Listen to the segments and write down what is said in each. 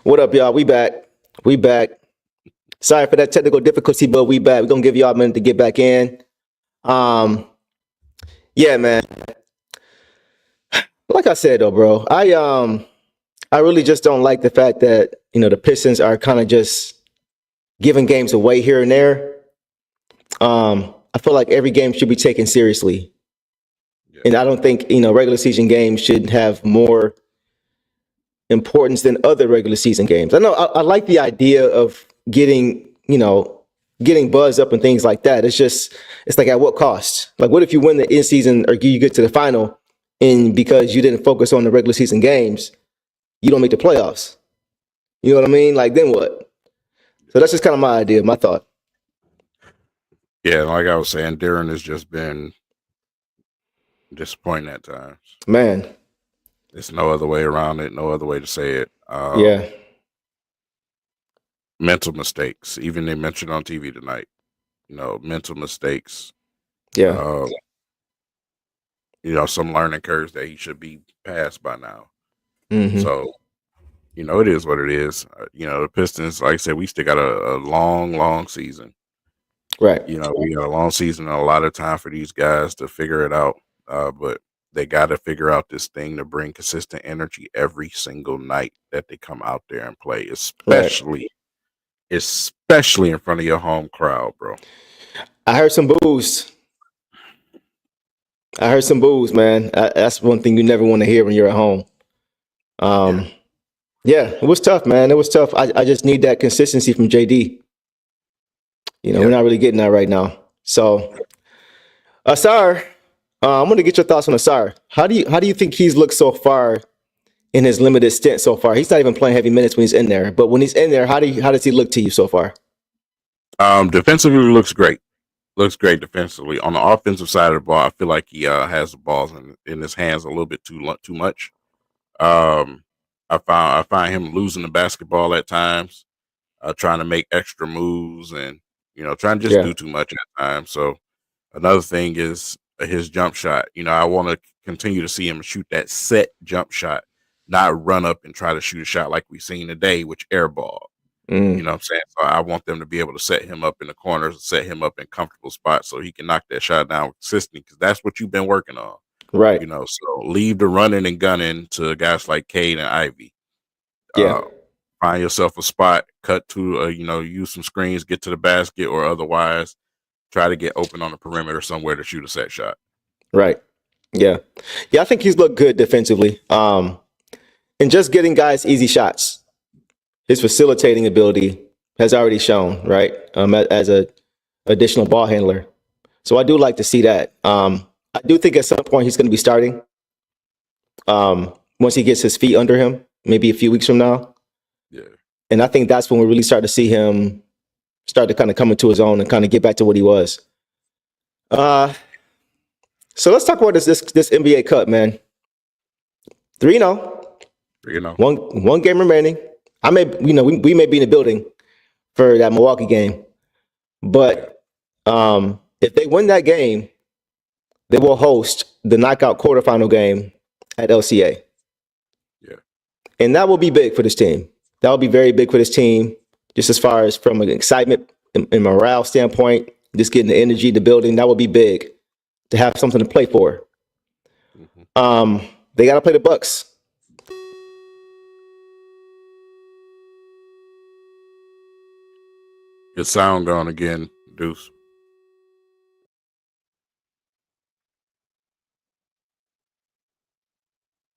What up, y'all? We back. We back. Sorry for that technical difficulty, but we back. We're gonna give y'all a minute to get back in. Um, yeah, man. Like I said though, bro, I really just don't like the fact that the Pistons are kind of just giving games away here and there. I feel like every game should be taken seriously, Yeah. and I don't think regular season games should have more importance than other regular season games. I know I like the idea of getting buzzed up and things like that. It's like at what cost? Like what if you win the in season or you get to the final and because you didn't focus on the regular season games, you don't make the playoffs. You know what I mean? Like then what? So that's just kind of my idea, my thought. Yeah, like I was saying, Darren has just been disappointing at times. Man, There's no other way around it, no other way to say it. yeah, Mental mistakes. Even they mentioned on TV tonight. Mental mistakes. yeah, Uh, some learning curves that he should be past by now. hmm So, it is what it is. The Pistons, like I said, we still got a long, long season. right, We got a long season and a lot of time for these guys to figure it out. But they got to figure out this thing to bring consistent energy every single night that they come out there and play, right. especially in front of your home crowd, bro. I heard some boos. I heard some boos, man. That's one thing you never want to hear when you're at home. Um, yeah, it was tough, man. It was tough. I just need that consistency from JD. We're not really getting that right now. So, Asar, I'm going to get your thoughts on Asar. How do you think he's looked so far in his limited stint so far? He's not even playing heavy minutes when he's in there, but when he's in there, how does he look to you so far? Defensively looks great. Looks great defensively. On the offensive side of the ball, I feel like he has the balls in his hands a little bit too much. Um, I find him losing the basketball at times, trying to make extra moves and trying to just Yeah, do too much at times. So another thing is his jump shot. I want to continue to see him shoot that set jump shot, not run up and try to shoot a shot like we've seen today, which airball. You mm, know what I'm saying? So I want them to be able to set him up in the corners, set him up in comfortable spots so he can knock that shot down consistently because that's what you've been working on. right. So leave the running and gunning to guys like Cade and Ivy. Yeah, Uh, find yourself a spot, cut to, use some screens, get to the basket, or otherwise try to get open on the perimeter somewhere to shoot a set shot. right. Yeah, yeah. I think he's looked good defensively. And just getting guys easy shots. His facilitating ability has already shown, right? As a additional ball handler. So I do like to see that. I do think at some point he's going to be starting. Once he gets his feet under him, maybe a few weeks from now. Yeah. And I think that's when we really start to see him start to kind of come into his own and kind of get back to what he was. So let's talk about this NBA Cup, man. 3-0, one game remaining. I may, we may be in the building for that Milwaukee game, but if they win that game, they will host the knockout quarterfinal game at LCA. Yeah. And that will be big for this team. That will be very big for this team, just as far as from an excitement and morale standpoint, just getting the energy, the building. That will be big to have something to play for. They got to play the Bucks. Your sound gone again, Deuce.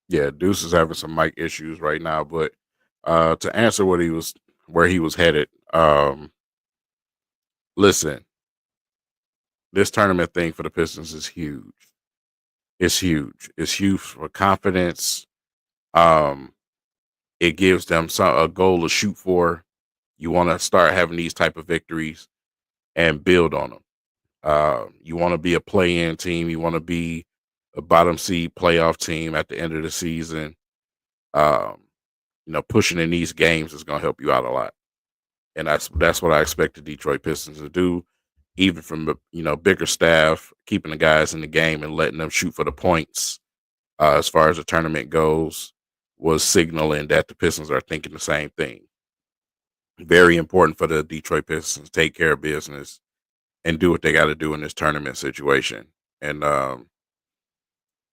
Yeah, Deuce is having some mic issues right now, but to answer where he was headed, listen, this tournament thing for the Pistons is huge. It's huge. It's huge for confidence. Um, it gives them a goal to shoot for. You want to start having these type of victories and build on them. You want to be a play-in team. You want to be a bottom seed playoff team at the end of the season. Pushing in these games is going to help you out a lot, and that's what I expect the Detroit Pistons to do, even from the bigger staff, keeping the guys in the game and letting them shoot for the points as far as the tournament goes. was signaling that the Pistons are thinking the same thing. Very important for the Detroit Pistons to take care of business and do what they got to do in this tournament situation. And I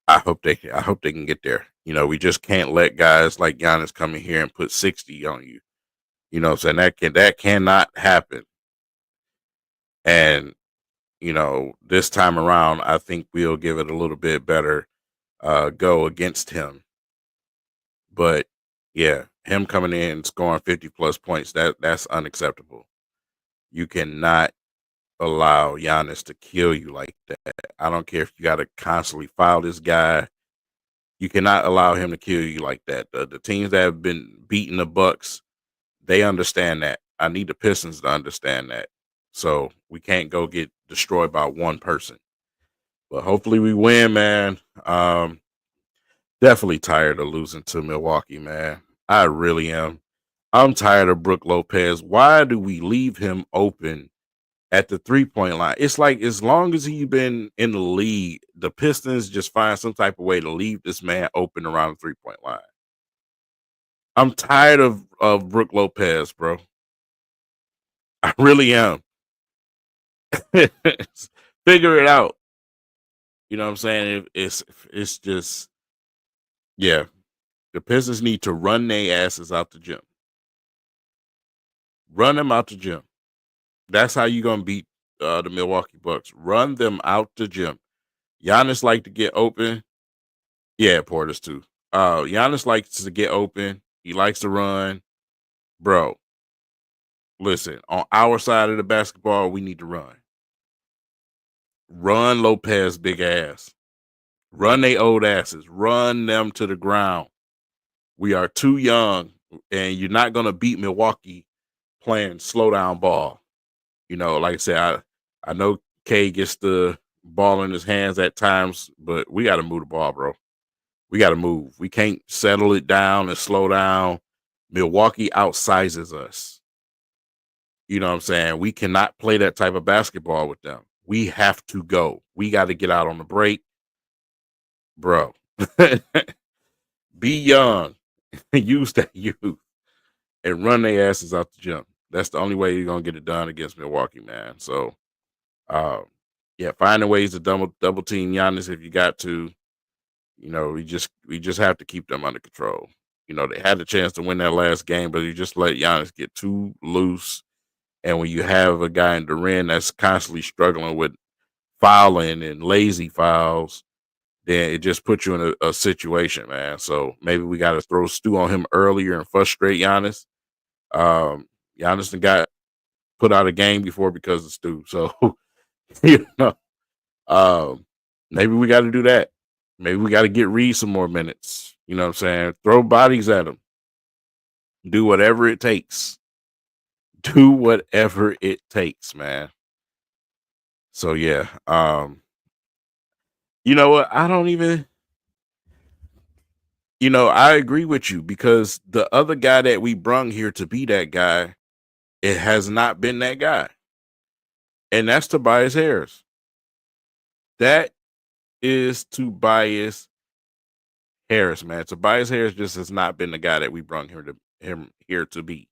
hope they can get there. We just can't let guys like Giannis come in here and put 60 on you. You know what I'm saying? That cannot happen. And this time around, I think we'll give it a little bit better go against him. But yeah, him coming in and scoring 50 plus points, that's unacceptable. You cannot allow Giannis to kill you like that. I don't care if you got to constantly foul this guy. You cannot allow him to kill you like that. The teams that have been beating the Bucks, they understand that. I need the Pistons to understand that. So we can't go get destroyed by one person. But hopefully we win, man. Definitely tired of losing to Milwaukee, man. I really am. I'm tired of Brook Lopez. Why do we leave him open at the 3-point line? It's like as long as he's been in the league, the Pistons just find some type of way to leave this man open around the 3-point line. I'm tired of Brook Lopez, bro. I really am. Figure it out. You know what I'm saying? It's just, yeah. The Pistons need to run their asses out the gym. Run them out the gym. That's how you're going to beat the Milwaukee Bucks. Run them out the gym. Giannis like to get open. Yeah, Portis too. Giannis likes to get open. He likes to run. Bro, listen, on our side of the basketball, we need to run. Run Lopez big ass. Run they old asses. Run them to the ground. We are too young, and you're not going to beat Milwaukee playing slow down ball. Like I said, I know K gets the ball in his hands at times, but we got to move the ball, bro. We got to move. We can't settle it down and slow down. Milwaukee outsizes us. You know what I'm saying? We cannot play that type of basketball with them. We have to go. We got to get out on the break. Bro, be young. Use that youth and run their asses out the gym. That's the only way you're going to get it done against Milwaukee, man. So, finding ways to double team Giannis if you got to. We just have to keep them under control. They had the chance to win that last game, but you just let Giannis get too loose. And when you have a guy in Durant that's constantly struggling with fouling and lazy fouls, then it just puts you in a situation, man. So maybe we got to throw stew on him earlier and frustrate Giannis. Giannis got put out of game before because of stew. So, maybe we got to do that. Maybe we got to get Reed some more minutes. You know what I'm saying? Throw bodies at him. Do whatever it takes. Do whatever it takes, man. So, yeah. You know what? I don't even... I agree with you because the other guy that we brung here to be that guy, it has not been that guy. And that's Tobias Harris. That is Tobias Harris, man. Tobias Harris just has not been the guy that we brung him here to be.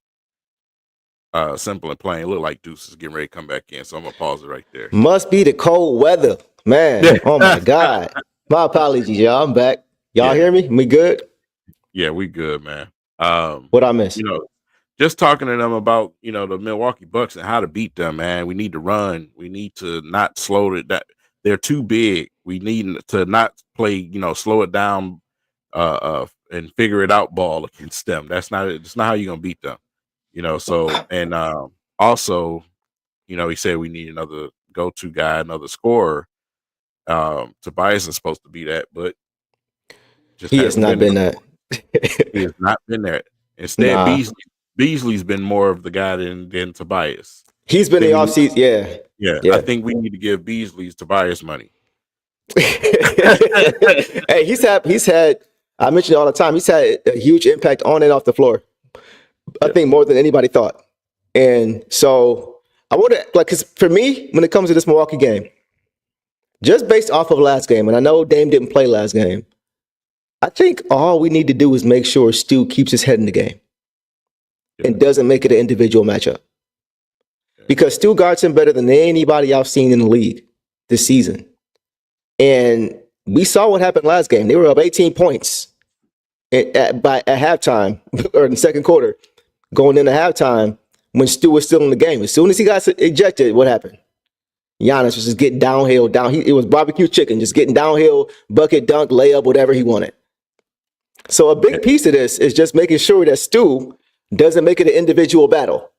Simple and plain. Look like Deuce is getting ready to come back in, so I'm gonna pause it right there. Must be the cold weather, man. Oh my God. My apologies, y'all. I'm back. Y'all hear me? We good? Yeah, we good, man. What I missed? Just talking to them about the Milwaukee Bucks and how to beat them, man. We need to run. We need to not slow it down. They're too big. We need to not play, slow it down, and figure it out ball against them. That's not how you're gonna beat them. So and also, he said we need another go-to guy, another scorer. Tobias is supposed to be that, but he has not been that. He has not been there. Instead, Beasley's been more of the guy than Tobias. He's been in the offseason, yeah. I think we need to give Beasley's Tobias money. Hey, he's had. I mention it all the time. He's had a huge impact on and off the floor. I think more than anybody thought. And so I would because for me, when it comes to this Milwaukee game, just based off of last game, and I know Dame didn't play last game, I think all we need to do is make sure Stu keeps his head in the game and doesn't make it an individual matchup. Because Stu guards him better than anybody I've seen in the league this season. And we saw what happened last game. They were up 18 points at halftime or in the second quarter, going into halftime when Stu was still in the game. As soon as he got ejected, what happened? Giannis was just getting downhill. It was barbecue chicken, just getting downhill, bucket, dunk, layup, whatever he wanted. So a big piece of this is just making sure that Stu doesn't make it an individual battle.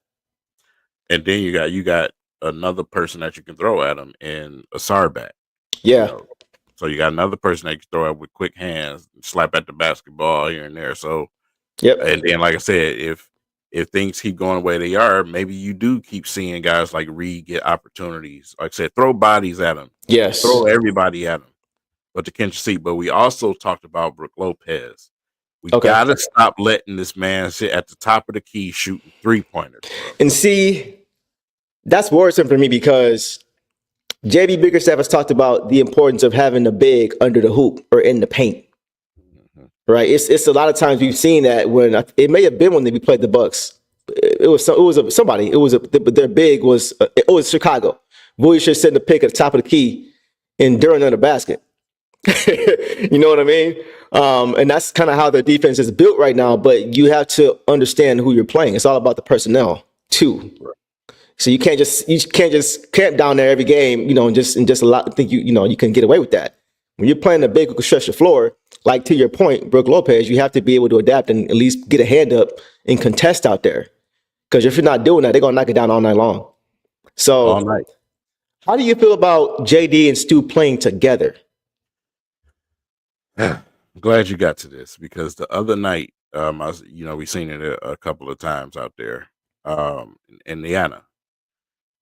And then you got another person that you can throw at him in a Sarbat. Yeah. You know? So you got another person that you can throw at with quick hands, slap at the basketball here and there. So, and then like I said, if things keep going the way they are, maybe you do keep seeing guys like Reed get opportunities. Like I said, throw bodies at him. Yes. Throw everybody at him. But to catch a seat. But we also talked about Brook Lopez. We got to stop letting this man sit at the top of the key shooting three-pointers. Bro. And see, that's worrisome for me because JB Bickerstaff has talked about the importance of having a big under the hoop or in the paint. Mm-hmm. Right? It's a lot of times we've seen that when it may have been when we played the Bucks. It was their big was it was Chicago. Vujic sitting the pick at the top of the key and during the basket. You know what I mean? And that's kind of how their defense is built right now. But you have to understand who you're playing. It's all about the personnel too. Right. So you can't just camp down there every game, and just think you can get away with that. When you're playing a big who can stretch the floor, like to your point, Brook Lopez, you have to be able to adapt and at least get a hand up and contest out there. Because if you're not doing that, they're gonna knock it down all night long. So, all night. How do you feel about JD and Stu playing together? I'm glad you got to this because the other night, we seen it a couple of times out there in Indiana.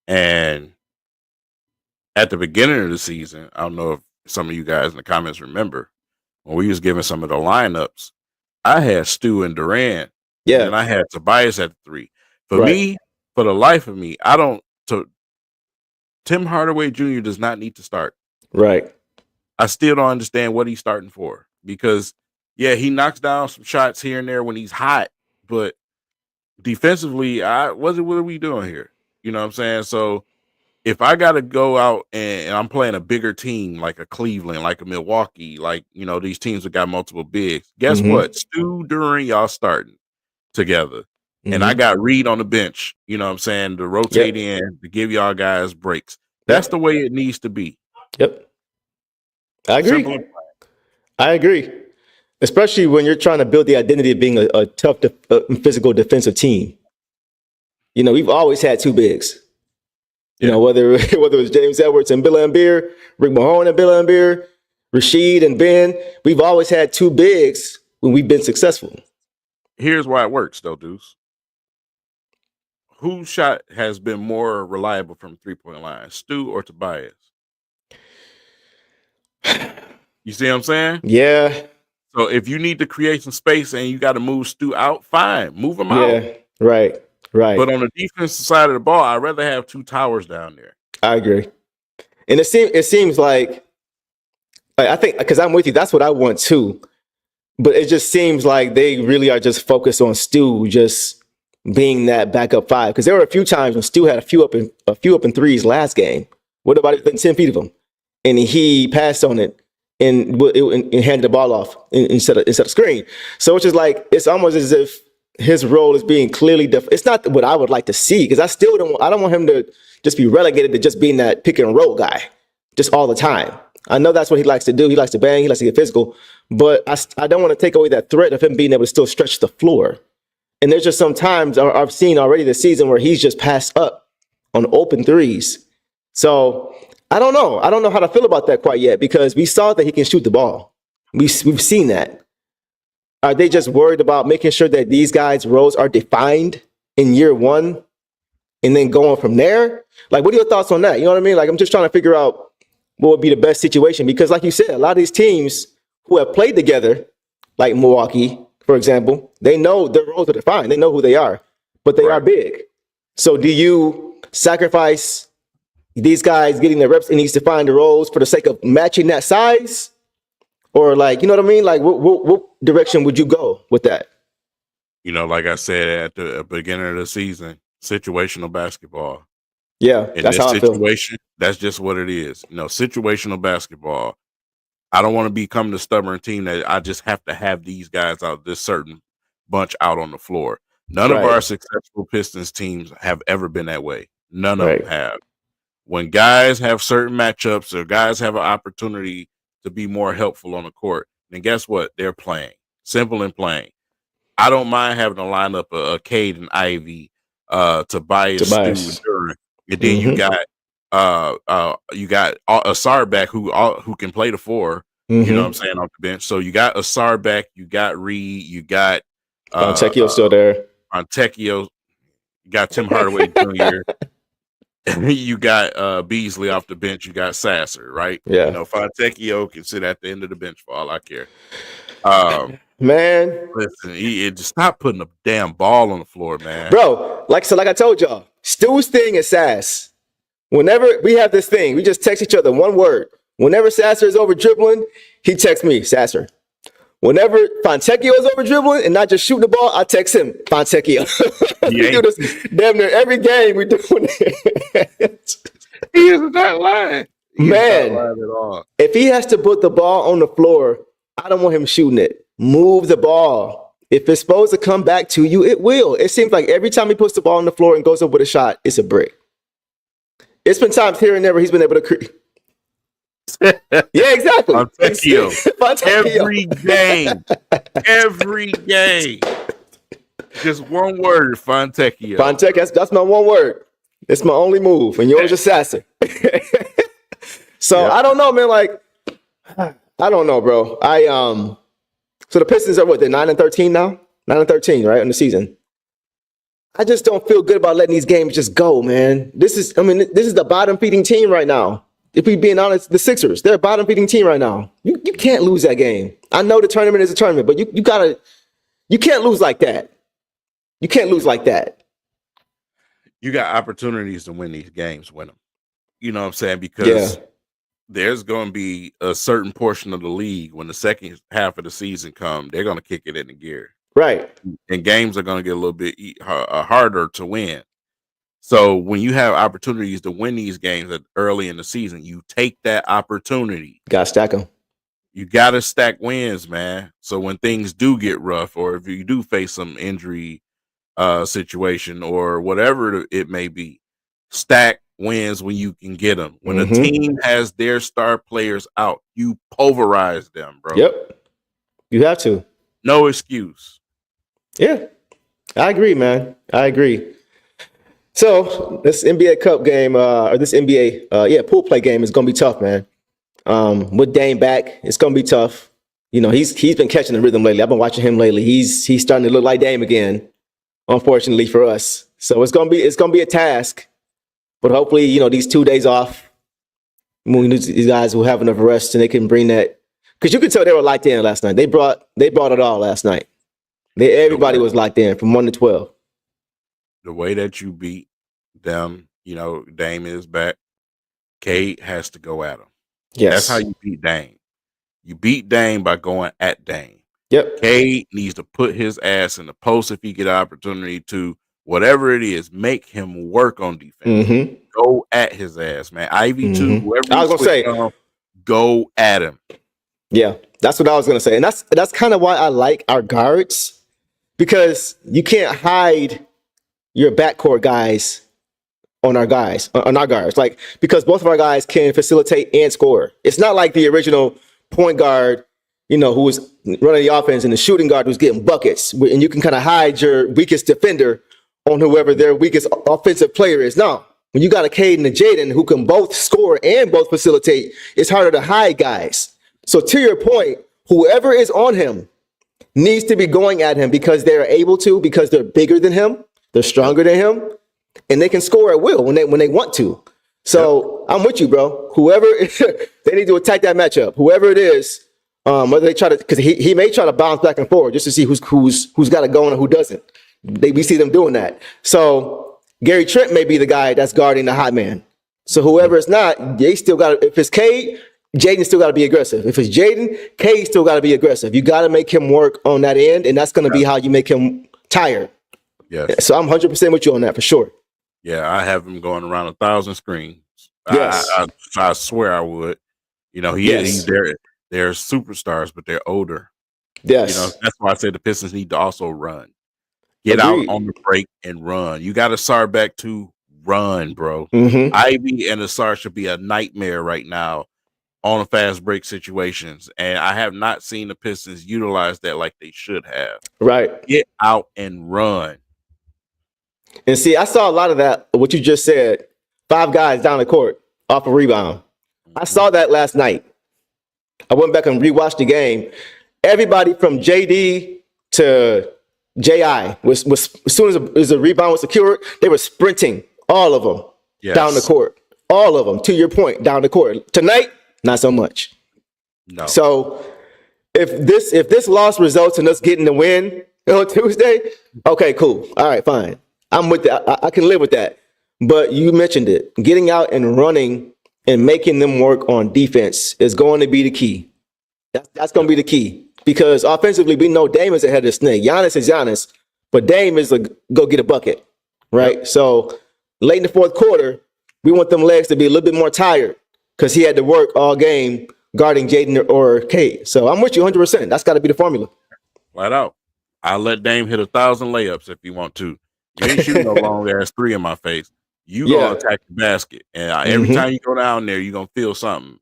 And at the beginning of the season, I don't know if some of you guys in the comments remember, when we was giving some of the lineups, I had Stu and Durant. Yeah. And I had Tobias at the 3. For me, for the life of me, Tim Hardaway Jr. does not need to start. Right. I still don't understand what he's starting for because, he knocks down some shots here and there when he's hot, but defensively, what are we doing here? You know what I'm saying? So if I got to go out and I'm playing a bigger team like a Cleveland, like a Milwaukee, like, these teams that got multiple bigs, guess what? Stu, Duran, y'all starting together. And I got Reed on the bench, you know what I'm saying, to rotate in, to give y'all guys breaks. That's the way it needs to be. Yep. I agree. I agree. Especially when you're trying to build the identity of being a tough, physical defensive team. We've always had two bigs. Whether it was James Edwards and Bill Laimbeer, Rick Mahone and Bill Laimbeer, Rasheed and Ben, we've always had two bigs when we've been successful. Here's why it works, though, Deuce. Whose shot has been more reliable from three-point line, Stu or Tobias? You see what I'm saying? Yeah. So if you need to create some space and you got to move Stu out, fine, move him out. Yeah, right. But on the defensive side of the ball, I'd rather have two towers down there. I agree. And it seems like I think, because I'm with you, that's what I want too. But it just seems like they really are just focused on Stu just being that backup 5. Because there were a few times when Stu had a few up in threes last game. What about within 10 feet of him? And he passed on it and handed the ball off instead of screen. So it's just like, it's almost as if his role is being clearly defined. It's not what I would like to see, because I don't want him to just be relegated to just being that pick and roll guy just all the time. I know that's what he likes to do. He likes to bang. He likes to get physical. But I don't want to take away that threat of him being able to still stretch the floor. And there's just some times I've seen already this season where he's just passed up on open threes. So I don't know. I don't know how to feel about that quite yet, because we saw that he can shoot the ball. We've seen that. Are they just worried about making sure that these guys' roles are defined in year one and then going from there? Like, what are your thoughts on that? You know what I mean? Like, I'm just trying to figure out what would be the best situation, because like you said, a lot of these teams who have played together, like Milwaukee, for example, they know their roles are defined. They know who they are, but they are big. So do you sacrifice these guys getting their reps and needs to find the roles for the sake of matching that size? Or like, you know what I mean? Like, what direction would you go with that? You know, like I said at the beginning of the season, situational basketball. Yeah, In that's this how I feel. situation, that's just what it is. You know, situational basketball. I don't want to become the stubborn team that I just have to have these guys out, this certain bunch out on the floor. None of our Right, successful Pistons teams have ever been that way. None of them right. have. When guys have certain matchups or guys have an opportunity to be more helpful on the court, then guess what? They're playing. Simple and plain. I don't mind having to line up a Cade and Ivy, Tobias, Stu, and Tobias. Duran, and then Mm-hmm. you got Asar back who can play the four. You know what I'm Mm-hmm. saying, off the bench. So you got Asar back, you got Reed, you got Fontecchio's still there. Fontecchio, you got Tim Hardaway Jr., you got Beasley off the bench, you got Sasser, right? You Yeah. know, Fontecchio can sit at the end of the bench for all I care. Um, Man, Listen, just stop putting the damn ball on the floor, man. bro, like I told y'all, Stu's thing is sass. Whenever we have this thing, we just text each other one word. Whenever Sasser is over dribbling, he texts me, Sasser. Whenever Fontecchio is over dribbling and not just shooting the ball, I text him, Fontecchio. We Yeah, do this damn near every game. We doing it. he is not lying. He is not Man, lying at all. if he has to put the ball on the floor, I don't want him shooting it. Move the ball. If it's supposed to come back to you, it will. It seems like every time he puts the ball on the floor and goes up with a shot, it's a brick. It's been times here and there where he's been able to create. Yeah, exactly. Fontecchio. Fontecchio. Every game. Just one word, Fontecchio. Fontecchio, that's my one word. It's my only move, and yours is Sasser. So Yep. I don't know, man. Like, I don't know, bro. So the Pistons are what? They're 9-13 now. 9-13, right, in the season. I just don't feel good about letting these games just go, man. This is the bottom feeding team right now. If we being honest, the Sixers, they're a bottom feeding team right now. You can't lose that game. I know the tournament is a tournament, but you can't lose like that. You can't lose like that. You got opportunities to win these games, win them. You know what I'm saying? Because there's going to be a certain portion of the league when the second half of the season comes, they're going to kick it into gear. Right. And games are going to get a little bit harder to win. So when you have opportunities to win these games early in the season, you take that opportunity. Got to stack them. You got to stack wins, man. So when things do get rough, or if you do face some injury situation or whatever it may be, stack wins when you can get them. When a team has their star players out, you pulverize them, bro. Yep. You have to. No excuse. Yeah. I agree, man. I agree. So this NBA Cup game, or this NBA, pool play game is gonna be tough, man. With Dame back, it's gonna be tough. You know, he's been catching the rhythm lately. I've been watching him lately. He's starting to look like Dame again, unfortunately for us. So it's gonna be a task. But hopefully, you know, these 2 days off, these guys will have enough rest and they can bring that. Because you could tell they were locked in last night. They brought it all last night. Everybody was locked in from 1 to 12. The way that you beat them, you know, Dame is back. Cade has to go at him. Yes. That's how you beat Dame. You beat Dame by going at Dame. Yep. Cade needs to put his ass in the post if he get an opportunity to. Whatever it is, make him work on defense. Go at his ass, man. Ivy too. Whoever I was gonna say, go at him. Yeah, that's what I was gonna say, and that's kind of why I like our guards, because you can't hide your backcourt guys on our guards. Like, because both of our guys can facilitate and score. It's not like the original point guard, you know, who was running the offense, and the shooting guard who's getting buckets, and you can kind of hide your weakest defender on whoever their weakest offensive player is. No, when you got a Cade and a Jaden who can both score and both facilitate, it's harder to hide guys. So to your point, whoever is on him needs to be going at him because they're able to, because they're bigger than him, they're stronger than him, and they can score at will when they want to. So I'm with you, bro. Whoever they need to attack that matchup, whoever it is, whether they try to, because he may try to bounce back and forward just to see who's got it going and who doesn't. We see them doing that. So Gary Trent may be the guy that's guarding the hot man. So whoever it's not, they still got. If it's Cade, Jaden still got to be aggressive. If it's Jaden, Cade still got to be aggressive. You got to make him work on that end, and that's going to be how you make him tired. Yes. So I'm 100% with you on that for sure. Yeah, I have him going around 1,000 screens. Yes. I swear I would. You know, he's there. They're superstars, but they're older. Yes. You know, that's why I said the Pistons need to also run. Get Agreed. out on the break and run. You got Asar back to run, bro. Mm-hmm. Ivy and Asar should be a nightmare right now on fast break situations. And I have not seen the Pistons utilize that like they should have. Right. Get out and run. And see, I saw a lot of that, what you just said, 5 guys down the court off a rebound. I saw that last night. I went back and rewatched the game. Everybody from JD to JI was as soon as the rebound was secured, they were sprinting, all of them, down the court. All of them, to your point, down the court. Tonight, not so much. No. So if this loss results in us getting the win on Tuesday, okay, cool. All right, fine. I'm with that. I can live with that. But you mentioned it. Getting out and running and making them work on defense is going to be the key. That's going to be the key. Because offensively, we know Dame is ahead of the snake. Giannis is Giannis, but Dame is a go get a bucket, right? Yep. So late in the fourth quarter, we want them legs to be a little bit more tired because he had to work all game guarding Jaden or Cade. So I'm with you 100%. That's got to be the formula. Flat out. I'll let Dame hit 1,000 layups if you want to. You ain't shooting no long ass 3 in my face. You gonna attack the basket, and every time you go down there, you're gonna feel something.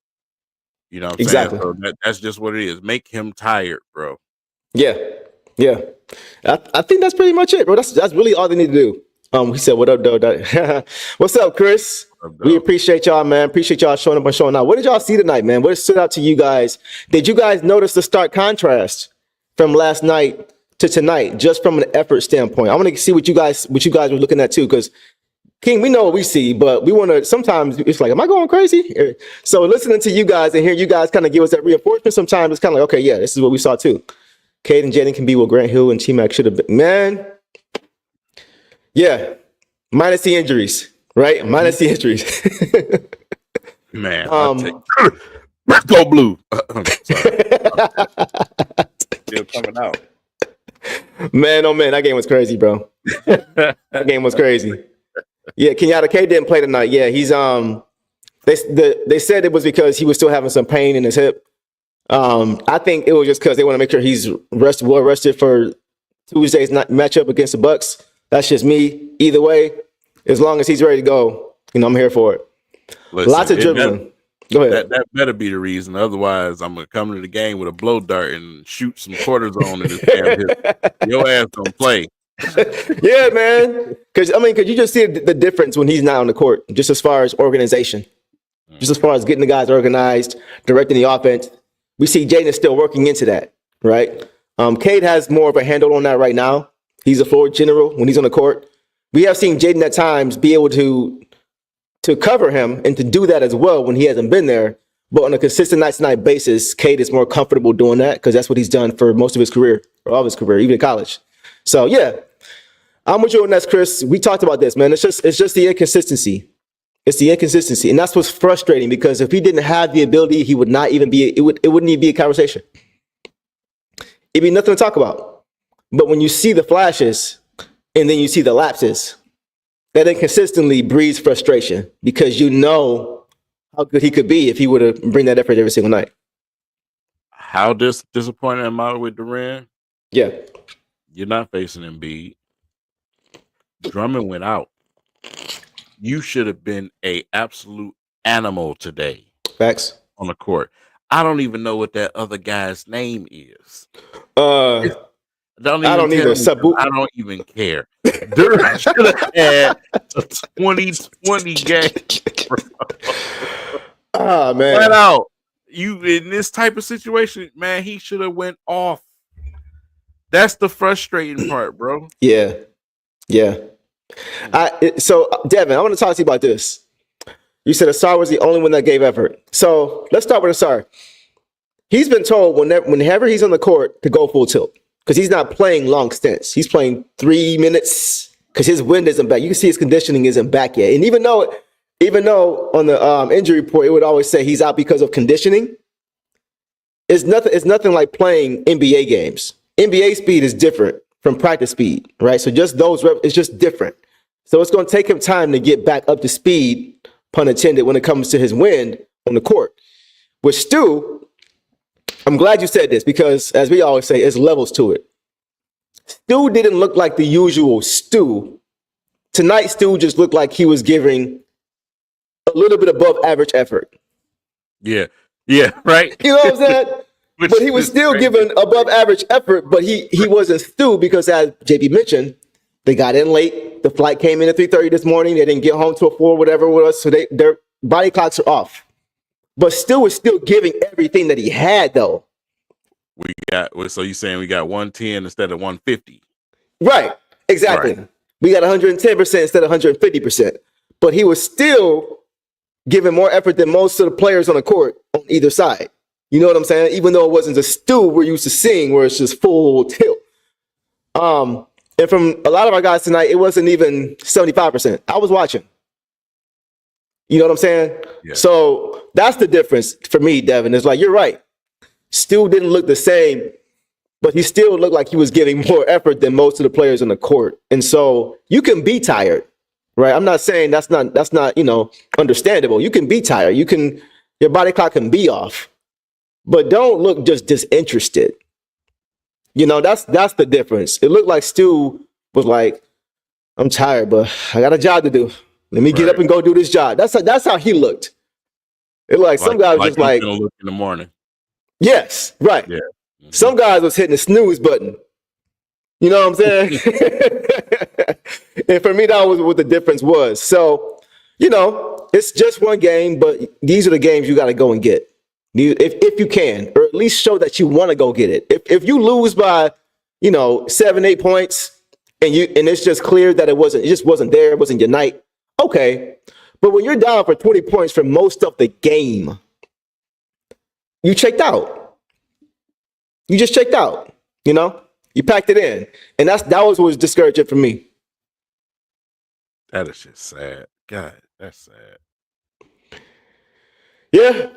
You know what I'm saying? So that's just what it is. Make him tired, bro. Yeah. I think that's pretty much it, bro. That's really all they need to do. He said, "What up, though?" What's up, Chris? We appreciate y'all, man. Appreciate y'all showing up and showing out. What did y'all see tonight, man? What stood out to you guys? Did you guys notice the stark contrast from last night to tonight, just from an effort standpoint? I want to see what you guys were looking at too, because King, we know what we see, but we want to, sometimes it's like, am I going crazy? So listening to you guys and hearing you guys kind of give us that reinforcement, sometimes it's kind of like, okay, yeah, this is what we saw too. Cade and Jaden can be what Grant Hill and T-Mac should have been. Man, yeah, minus the injuries, right? Minus the injuries. Man, let's go blue. Still coming out. Man, oh man, that game was crazy, bro. That game was crazy. Yeah, Kenyatta K didn't play tonight. Yeah, he's they said it was because he was still having some pain in his hip. I think it was just because they want to make sure he's well rested for Tuesday's matchup against the Bucks. That's just me. Either way, as long as he's ready to go, I'm here for it. Listen, lots of dribbling. Go ahead. That better be the reason. Otherwise, I'm gonna come to the game with a blow dart and shoot some cortisone in his damn hip. Your ass don't play. Yeah, man. Because you just see the difference when he's not on the court, just as far as organization, just as far as getting the guys organized, directing the offense. We see Jaden is still working into that, right? Cade has more of a handle on that right now. He's a floor general when he's on the court. We have seen Jaden at times be able to cover him and to do that as well when he hasn't been there. But on a consistent night-to-night basis, Cade is more comfortable doing that because that's what he's done for most of his career, or all of his career, even in college. So yeah, I'm with you on that, Chris. We talked about this, man. It's just the inconsistency. It's the inconsistency, and that's what's frustrating. Because if he didn't have the ability, he would not even be. It wouldn't even be a conversation. It'd be nothing to talk about. But when you see the flashes, and then you see the lapses, that inconsistently breeds frustration because you know how good he could be if he would have bring that effort every single night. How disappointed am I with Durant? Yeah. You're not facing Embiid. Drummond went out. You should have been an absolute animal today. Facts. On the court. I don't even know what that other guy's name is. I don't either. I don't even care. Durant should have had a 2020 game. Ah, man. Flat out. You in this type of situation, man, he should have went off. That's the frustrating part, bro. Yeah. So, Devin, I want to talk to you about this. You said Asar was the only one that gave effort. So let's start with Asar. He's been told whenever he's on the court to go full tilt because he's not playing long stints. He's playing 3 minutes because his wind isn't back. You can see his conditioning isn't back yet. And even though even though on the injury report it would always say he's out because of conditioning, it's nothing like playing NBA games. NBA speed is different from practice speed, right? So just those reps, it's just different. So it's going to take him time to get back up to speed, pun intended, when it comes to his wind on the court. With Stu, I'm glad you said this because, as we always say, there's levels to it. Stu didn't look like the usual Stu. Tonight, Stu just looked like he was giving a little bit above average effort. Yeah, right. You know what I'm saying? But he was still giving above average effort, but he wasn't Stu because, as JB mentioned, they got in late. The flight came in at 3:30 this morning. They didn't get home till 4, whatever it was. So their body clocks are off. But Stu was still giving everything that he had, though. So you're saying we got 110 instead of 150? Right. Exactly. Right. We got 110% instead of 150%. But he was still giving more effort than most of the players on the court on either side. You know what I'm saying? Even though it wasn't a Stu we're used to seeing where it's just full tilt. And from a lot of our guys tonight, it wasn't even 75%. I was watching. You know what I'm saying? Yeah. So that's the difference for me, Devin. It's like, you're right. Stu didn't look the same, but he still looked like he was giving more effort than most of the players on the court. And so you can be tired, right? I'm not saying that's not, understandable. You can be tired. Your body clock can be off, but don't look just disinterested. That's the difference. It looked like Stu was like, I'm tired, but I got a job to do. Let me get up and go do this job. That's how he looked. It like some guys just like look in the morning. Yes, right. Yeah. Mm-hmm. Some guys was hitting the snooze button. You know what I'm saying? And for me, that was what the difference was. So, it's just one game, but these are the games you got to go and get. If you can, or at least show that you want to go get it. If you lose by, 7-8 points, and it's just clear that it just wasn't there, it wasn't your night. Okay, but when you're down for 20 points for most of the game, you checked out. You just checked out. You packed it in, and that was what was discouraging for me. That is just sad. God, that's sad. Yeah.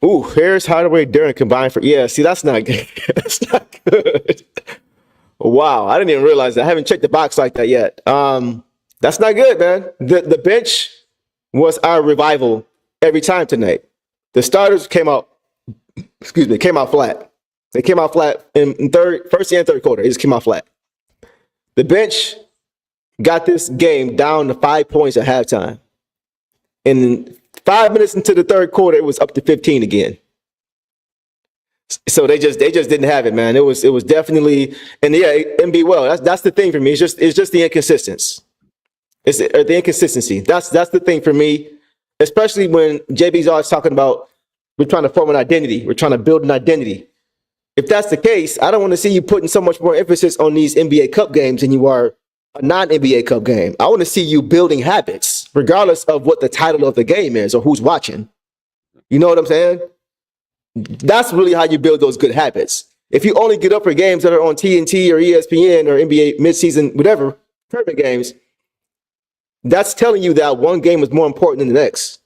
Ooh, Harris, Hardaway, Duren combined for see, that's not good. That's not good. Wow, I didn't even realize that. I haven't checked the box like that yet. That's not good, man. The bench was our revival every time tonight. The starters came out flat. They came out flat in first and third quarter. They just came out flat. The bench got this game down to 5 points at halftime. And 5 minutes into the third quarter, it was up to 15 again. So they just didn't have it, man. It was definitely, and Embiid well. That's the thing for me. It's just the inconsistency. It's the inconsistency. That's the thing for me, especially when JB's always talking about we're trying to form an identity. We're trying to build an identity. If that's the case, I don't want to see you putting so much more emphasis on these NBA Cup games than you are a non-NBA Cup game. I want to see you building habits, regardless of what the title of the game is or who's watching. You know what I'm saying? That's really how you build those good habits. If you only get up for games that are on TNT or ESPN or NBA midseason, whatever, tournament games, that's telling you that one game is more important than the next.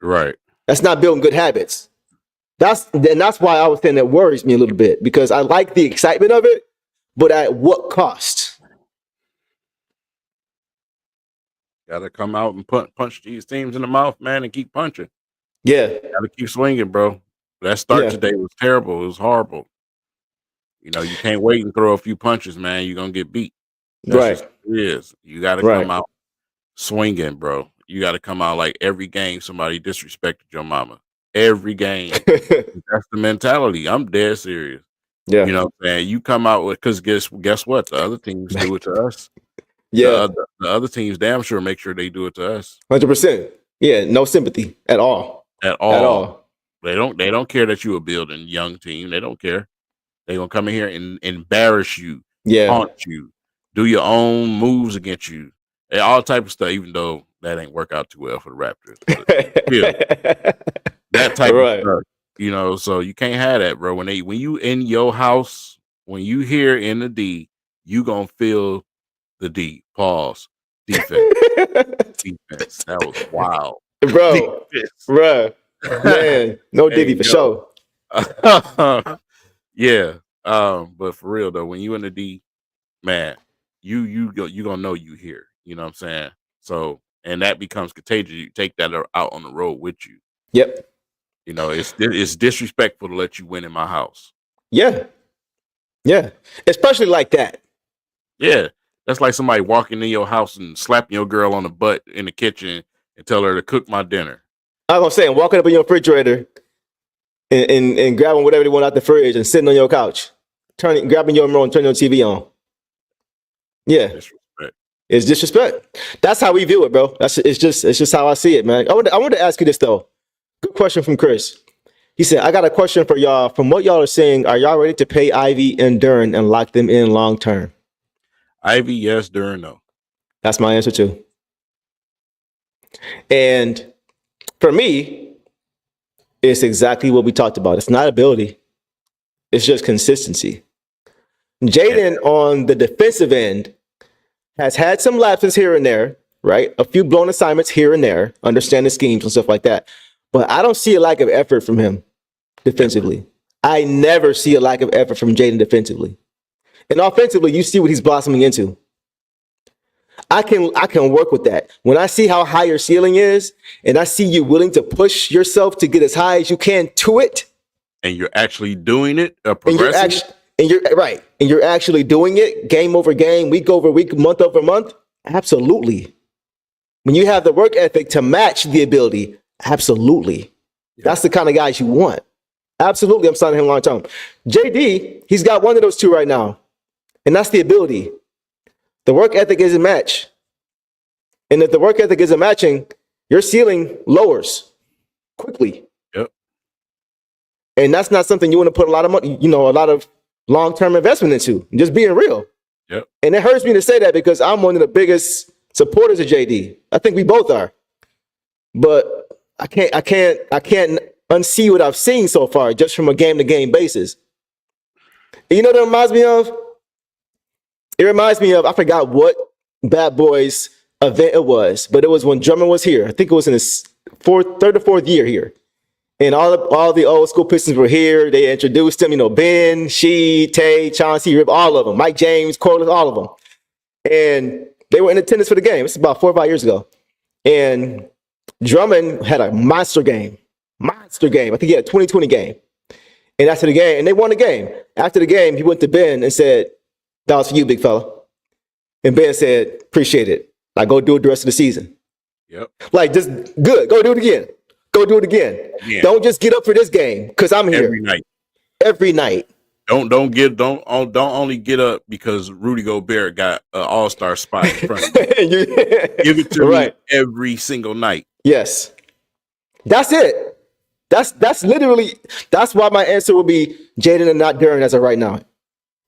Right. That's not building good habits. That's why I was saying that worries me a little bit, because I like the excitement of it, but at what cost? Got to come out and punch these teams in the mouth, man, and keep punching. Yeah. Got to keep swinging, bro. That start today was terrible. It was horrible. You can't wait and throw a few punches, man. You're going to get beat. That's just what it is. You got to come out swinging, bro. You got to come out like every game somebody disrespected your mama. Every game. That's the mentality. I'm dead serious. Yeah. You know what I'm saying? You come out with, because guess what? The other teams do it to us. Yeah. The other teams damn sure make sure they do it to us. 100%. Yeah, no sympathy at all. At all. They don't care that you a building young team. They don't care. They're gonna come in here and embarrass you, taunt you, do your own moves against you, and all type of stuff, even though that ain't work out too well for the Raptors. That type of stuff. So you can't have that, bro. When you in your house, when you hear in the D, you gonna feel the D. Pause. Defense. Defense. That was wild. bro, bruh, man, no Hey, Diddy for yo. sure. Yeah. But for real though, when you in the D, man, you gonna know you here. You know what I'm saying? So, and that becomes contagious. You take that out on the road with you. Yep. You know, it's disrespectful to let you win in my house. Yeah. Yeah. Especially like that. Yeah, that's like somebody walking in your house and slapping your girl on the butt in the kitchen and tell her to cook my dinner. I was gonna say, walking up in your refrigerator and grabbing whatever they want out the fridge and sitting on your couch, grabbing your remote and turning your TV on. Yeah. Disrespect. It's disrespect. That's how we view it, bro. It's just how I see it, man. I want to ask you this though. Good question from Chris. He said, I got a question for y'all. From what y'all are saying, are y'all ready to pay Ivy and Duren and lock them in long term? Ivy, yes. Duren, no. That's my answer too. And for me, it's exactly what we talked about. It's not ability. It's just consistency. Jaden on the defensive end has had some lapses here and there, right? A few blown assignments here and there, understanding schemes and stuff like that. But I don't see a lack of effort from him defensively. I never see a lack of effort from Jaden defensively. And offensively, you see what he's blossoming into. I can work with that. When I see how high your ceiling is, and I see you willing to push yourself to get as high as you can to it, and you're actually doing it, and you're actually doing it game over game, week over week, month over month. Absolutely. When you have the work ethic to match the ability, absolutely. Yeah. That's the kind of guys you want. Absolutely, I'm signing him long term. JD, he's got one of those two right now, and that's the ability. The work ethic isn't matched. And if the work ethic isn't matching, your ceiling lowers quickly. Yep. And that's not something you want to put a lot of money, a lot of long-term investment into. Just being real. Yep. And it hurts me to say that because I'm one of the biggest supporters of JD. I think we both are. But I can't unsee what I've seen so far just from a game-to-game basis. And you know what it reminds me of? It reminds me of, I forgot what Bad Boys event it was, but it was when Drummond was here. I think it was in his third or fourth year here. And all the old school Pistons were here. They introduced them, Ben, She, Tay, Chauncey, Rip, all of them. Mike James, Corliss, all of them. And they were in attendance for the game. It's about 4 or 5 years ago. And Drummond had a monster game. I think he had a 2020 game. And after the game, and they won the game. After the game, he went to Ben and said, "That was for you, big fella." And Ben said, "Appreciate it. Like, go do it the rest of the season." Yep. Like, just good. Go do it again. Go do it again. Yeah. Don't just get up for this game because I'm here every night. Don't only get up because Rudy Gobert got an all-star spot in front of you. Give it to me every single night. Yes. That's it. That's literally, that's why my answer will be Jaden and not Duren as of right now.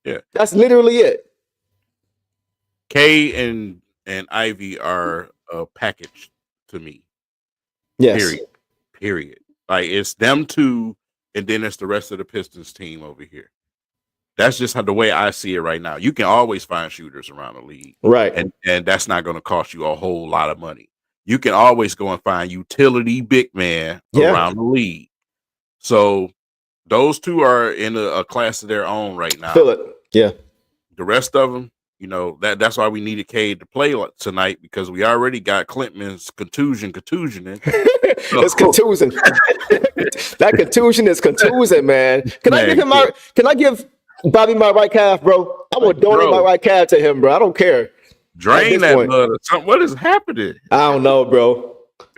Yeah. That's literally it. K and Ivy are a package to me. Yes. Period. Like, it's them two, and then it's the rest of the Pistons team over here. That's just the way I see it right now. You can always find shooters around the league. Right. And that's not going to cost you a whole lot of money. You can always go and find utility big man around the league. So those two are in a class of their own right now. Feel it. Yeah. The rest of them, that's why we needed Cade to play tonight, because we already got Clintman's contusioning. It's contusing. That contusion is contusing, man. Can I give Bobby my right calf, bro? I will donate my right calf to him, bro. I don't care. Drain that blood or something. What is happening? I don't know, bro.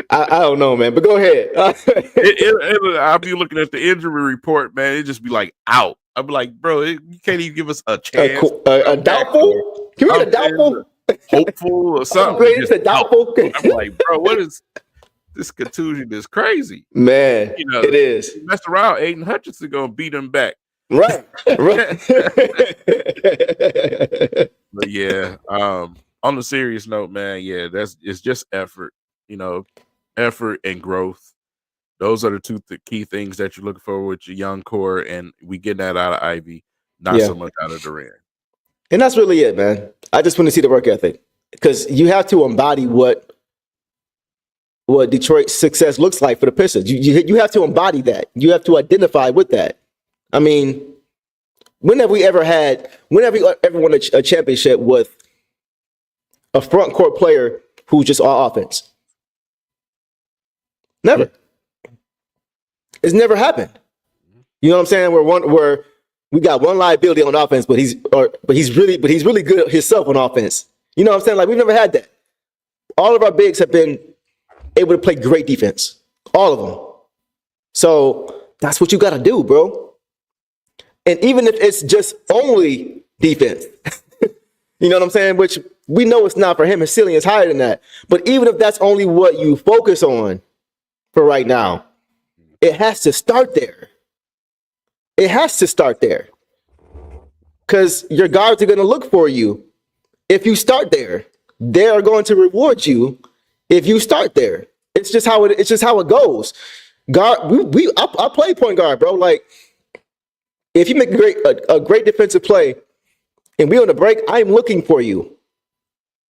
I don't know, man. But go ahead. I'll be looking at the injury report, man. It just be like out. I'll be like, bro, you can't even give us a chance. A doubtful? Can we get a doubtful? Hopeful or something. Upgraded to doubtful. I'm like, bro, what is this contusion? Is crazy, man. It is. Mess around, Aiden Hutchinson gonna beat him back. Right. But yeah, on the serious note, man, yeah, it's just effort, effort and growth. Those are the two key things that you're looking for with your young core, and we get that out of Ivy, not so much out of Duren. And that's really it, man. I just want to see the work ethic, because you have to embody what what Detroit's success looks like for the Pistons. You have to embody that. You have to identify with that. I mean, when have we ever won a championship with a front court player who's just all offense? Never. It's never happened. You know what I'm saying? Where we got one liability on offense, but he's really good himself on offense. You know what I'm saying? Like, we've never had that. All of our bigs have been able to play great defense. All of them. So that's what you got to do, bro. And even if it's just only defense, you know what I'm saying? Which we know it's not for him. His ceiling is higher than that. But even if that's only what you focus on for right now, it has to start there. It has to start there. Because your guards are going to look for you if you start there. They are going to reward you if you start there. It's just how it goes. I play point guard, bro. Like, if you make a great defensive play and we on the break, I'm looking for you.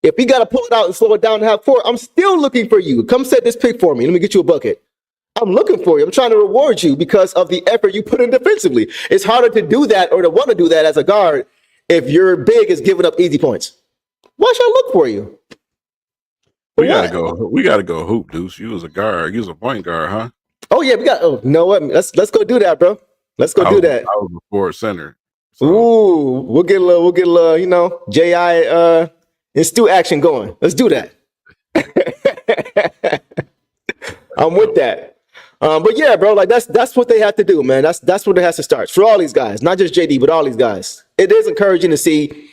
If we got to pull it out and slow it down and have 4, I'm still looking for you. Come set this pick for me. Let me get you a bucket. I'm looking for you. I'm trying to reward you because of the effort you put in defensively. It's harder to do that or to want to do that as a guard if your big is giving up easy points. Why should I look for you? We gotta go hoop, Deuce. You was a guard. You was a point guard, huh? Oh yeah, you know what? Let's go do that, bro. Let's go do that. I was a forward center. So. Ooh, we'll get a little, you know, J.I. and Stu action going. Let's do that. I'm with that. But yeah, bro, like that's what they have to do, man. That's what it has to start for all these guys, not just JD, but all these guys. It is encouraging to see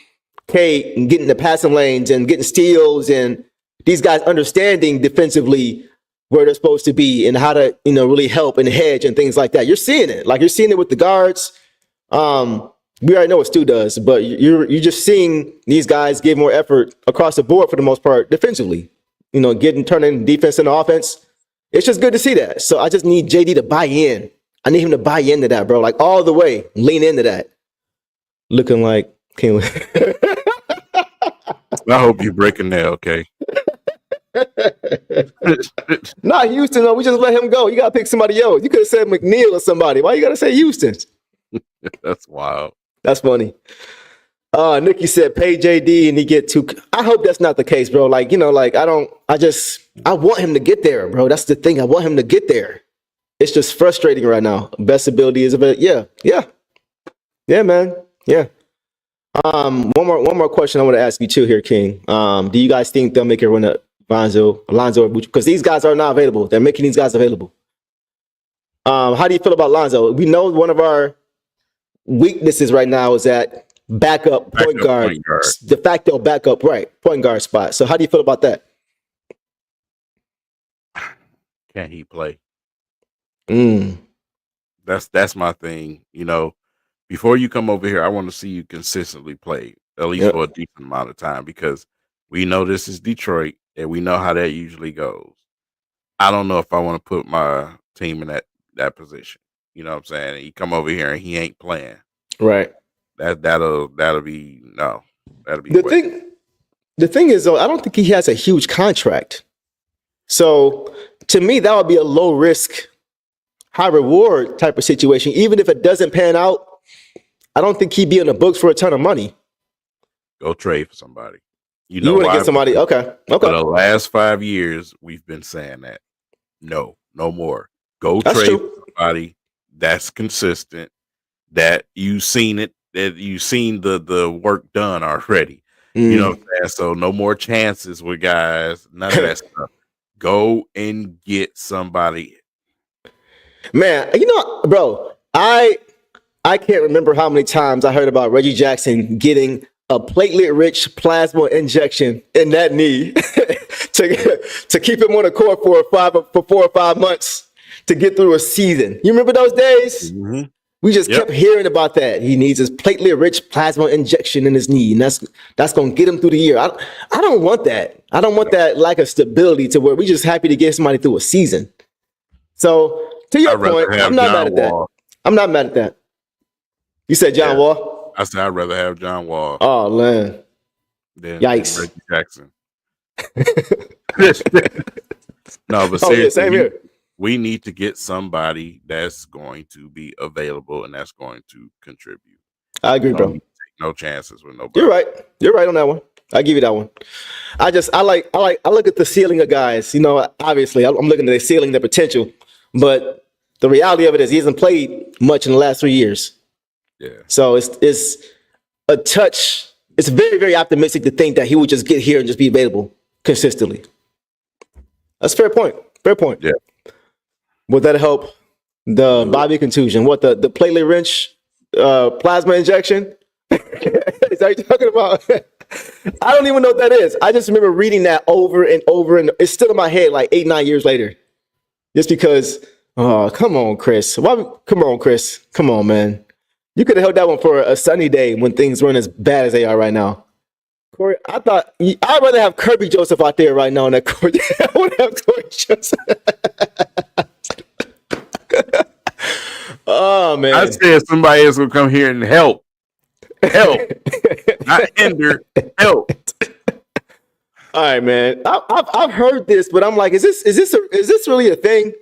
K getting the passing lanes and getting steals and these guys understanding defensively where they're supposed to be and how to, you know, really help and hedge and things like that. You're seeing it. Like, you're seeing it with the guards. We already know what Stu does, but you're just seeing these guys give more effort across the board for the most part defensively. You know, turning defense into offense. It's just good to see that. So I just need JD to buy in. I need him to buy into that, bro. Like, all the way, lean into that. Looking like King. I hope you break a nail, okay? Not Houston, though. We just let him go. You got to pick somebody else. You could have said McNeil or somebody. Why you got to say Houston? That's wild. That's funny. Nikki said, pay JD and he get 2. I hope that's not the case, bro. Like, you know, like, I want him to get there, bro. That's the thing. I want him to get there. It's just frustrating right now. Best ability is a bit. Yeah, man. Yeah. One more question I want to ask you too here, King. Do you guys think they'll make it run at Alonzo or Bucci? Because these guys are not available. They're making these guys available. How do you feel about Lonzo? We know one of our weaknesses right now is that backup point guard, de facto backup, right, point guard spot. So how do you feel about that? Can he play? Mm. That's my thing. You know, before you come over here, I want to see you consistently play, at least for a decent amount of time, because we know this is Detroit and we know how that usually goes. I don't know if I want to put my team in that position. You know what I'm saying? He come over here and he ain't playing. Right. That'll be the thing is, though, I don't think he has a huge contract. So to me, that would be a low risk, high reward type of situation. Even if it doesn't pan out, I don't think he'd be in the books for a ton of money. Go trade for somebody. You want to get somebody? Okay. For the last 5 years, we've been saying that. No more. Go trade for somebody that's consistent, that you've seen it, that you've seen the work done already. You know what I'm saying? So no more chances with guys, none of that stuff. Go and get somebody. Man, you know, bro, I can't remember how many times I heard about Reggie Jackson getting a platelet-rich plasma injection in that knee to keep him on the court for 4 or 5 months to get through a season. You remember those days? Mm-hmm. We just kept hearing about that. He needs his platelet-rich plasma injection in his knee, and that's going to get him through the year. I don't want that. I don't want that lack of stability to where we just happy to get somebody through a season. So, to your point, I'm not mad at that. I'm not mad at that. You said John Wall? I said I'd rather have John Wall. Oh, man. Than Yikes. Reggie Jackson. No, but Oh yeah, same seriously, here. we need to get somebody that's going to be available and that's going to contribute. I We agree, don't bro. need to take no chances with You're nobody. right. You're right on that one. I give you that one. I look at the ceiling of guys. You know, obviously, I'm looking at the ceiling, their potential, but the reality of it is he hasn't played much in the last 3 years. Yeah. So it's a touch. It's very, very optimistic to think that he would just get here and just be available consistently. That's a fair point. Fair point. Yeah. Would that help the Bobby contusion? What the platelet wrench, plasma injection? Is that what you're talking about? I don't even know what that is. I just remember reading that over and over, and it's still in my head like 8, 9 years later. Just because, oh, come on, Chris. Come on, Chris. Come on, man. You could have held that one for a sunny day when things weren't as bad as they are right now. Corey, I'd rather have Kirby Joseph out there right now than Corey. I would have Corey Joseph. Oh man! I said somebody else will come here and help, not hinder, help. All right, man. I've heard this, but I'm like, is this really a thing?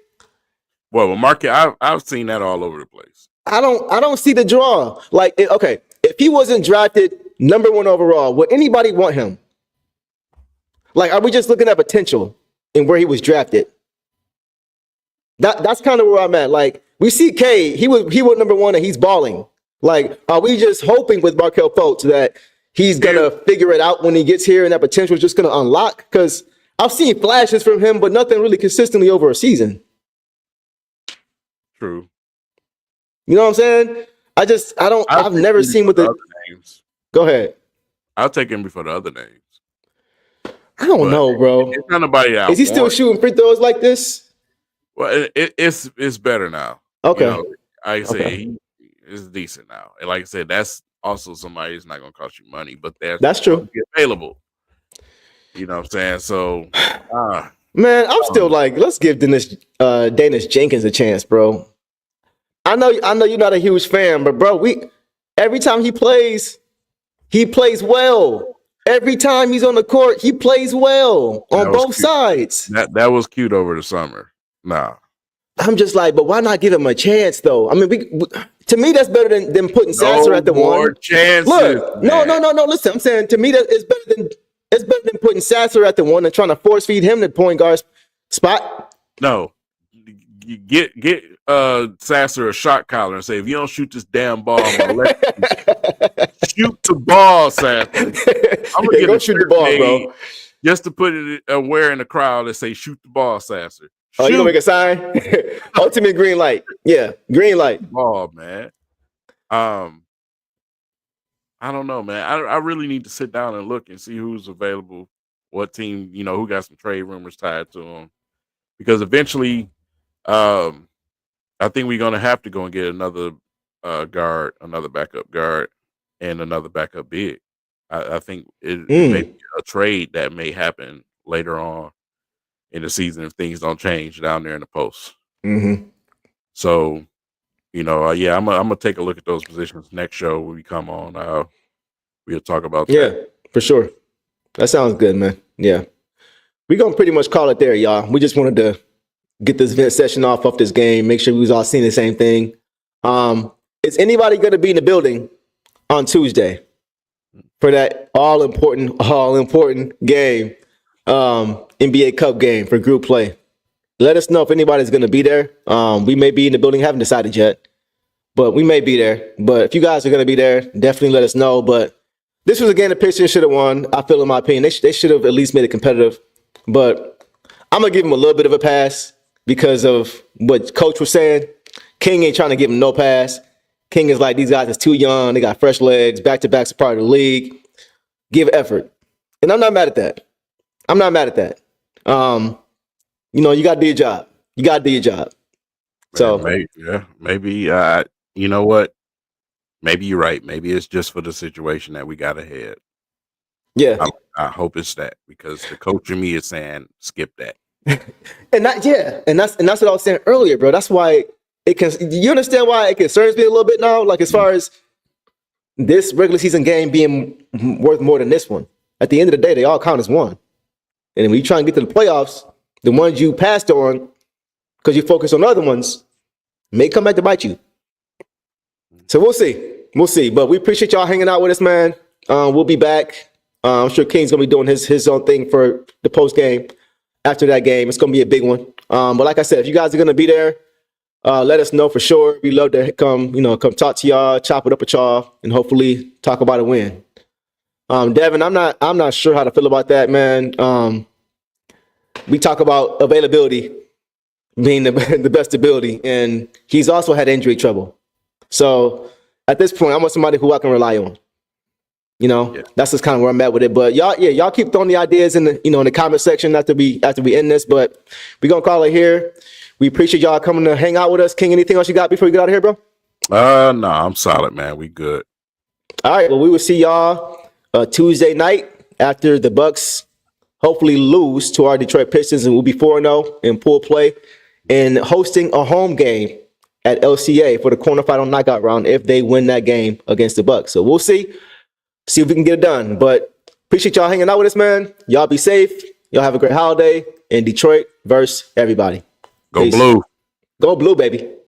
Well, Mark, I've seen that all over the place. I don't see the draw. Like, okay, if he wasn't drafted #1 overall, would anybody want him? Like, are we just looking at potential in where he was drafted? That's kind of where I'm at. Like, we see K, he was #1 and he's balling. Like, are we just hoping with Markelle Fultz that he's gonna figure it out when he gets here and that potential is just gonna unlock? Because I've seen flashes from him, but nothing really consistently over a season. True. You know what I'm saying? I've never seen what the other names. Go ahead. I'll take him before the other names. I don't know, bro. It's not nobody out. Is he still shooting free throws like this? Well, it's better now. Okay. You know, like I said, he is decent now. And like I said, that's also somebody that's not going to cost you money, but that's true. Available. You know what I'm saying? So, man, I'm still like, let's give Dennis Jenkins a chance, bro. I know you're not a huge fan, but bro, every time he plays well. Every time he's on the court, he plays well on both sides. That was cute over the summer. Nah. I'm just like, but why not give him a chance, though? I mean, to me, that's better than putting Sasser at the one. Chances, look, no. Listen, I'm saying to me that it's better than putting Sasser at the one and trying to force feed him the point guard spot. No, you get Sasser a shot collar and say, if you don't shoot this damn ball, I'm gonna let you shoot the ball, Sasser. I'm gonna go shoot the ball, bro. Just to put it aware in the crowd and say, shoot the ball, Sasser. Oh, you gonna make a sign? Ultimate green light. Yeah, green light. Ball, man. I don't know, man. I really need to sit down and look and see who's available, what team, who got some trade rumors tied to them. Because eventually, I think we're gonna have to go and get another guard, another backup guard, and another backup big. I think it may be a trade that may happen later on in the season if things don't change down there in the post. Mm-hmm. So, yeah, I'm gonna take a look at those positions next show when we come on. We'll talk about that. Yeah, for sure. That sounds good, man. Yeah, we're gonna pretty much call it there, y'all. We just wanted to get this event session off this game. Make sure we was all seeing the same thing. Is anybody gonna be in the building on Tuesday for that all important game? NBA Cup game for group play. Let us know if anybody's going to be there. We may be in the building, haven't decided yet, but we may be there. But if you guys are going to be there, definitely let us know. But this was a game the Pistons should have won. I feel, in my opinion, they should have at least made it competitive. But I'm going to give them a little bit of a pass because of what Coach was saying. King ain't trying to give him no pass. King is like, these guys is too young. They got fresh legs. Back-to-backs are part of the league. Give effort. And I'm not mad at that. You got to do your job. You got to do your job. So maybe you know what? Maybe you're right. Maybe it's just for the situation that we got ahead. Yeah, I hope it's that because the coach in me is saying skip that. and that's what I was saying earlier, bro. That's why it can. You understand why it concerns me a little bit now? Like as far as this regular season game being worth more than this one. At the end of the day, they all count as one. And when you try and get to the playoffs, the ones you passed on because you focus on other ones may come back to bite you. So we'll see. We'll see. But we appreciate y'all hanging out with us, man. We'll be back. I'm sure King's going to be doing his own thing for the post game after that game. It's going to be a big one. But like I said, if you guys are going to be there, let us know for sure. We love to come talk to y'all, chop it up with y'all, and hopefully talk about a win. Devin, I'm not sure how to feel about that, man. We talk about availability being the best ability, and he's also had injury trouble. So at this point, I want somebody who I can rely on. That's just kind of where I'm at with it. But y'all keep throwing the ideas in the comment section after we end this. But we're gonna call it here. We appreciate y'all coming to hang out with us. King, anything else you got before we get out of here, bro? No, I'm solid, man. We good. All right. Well, we will see y'all Tuesday night after the Bucks hopefully lose to our Detroit Pistons, and we'll be 4-0 in pool play and hosting a home game at LCA for the quarterfinal knockout round if they win that game against the Bucks. So we'll see if we can get it done. But appreciate y'all hanging out with us, man. Y'all be safe. Y'all have a great holiday. In Detroit versus everybody. Go Peace. Blue. Go Blue, baby.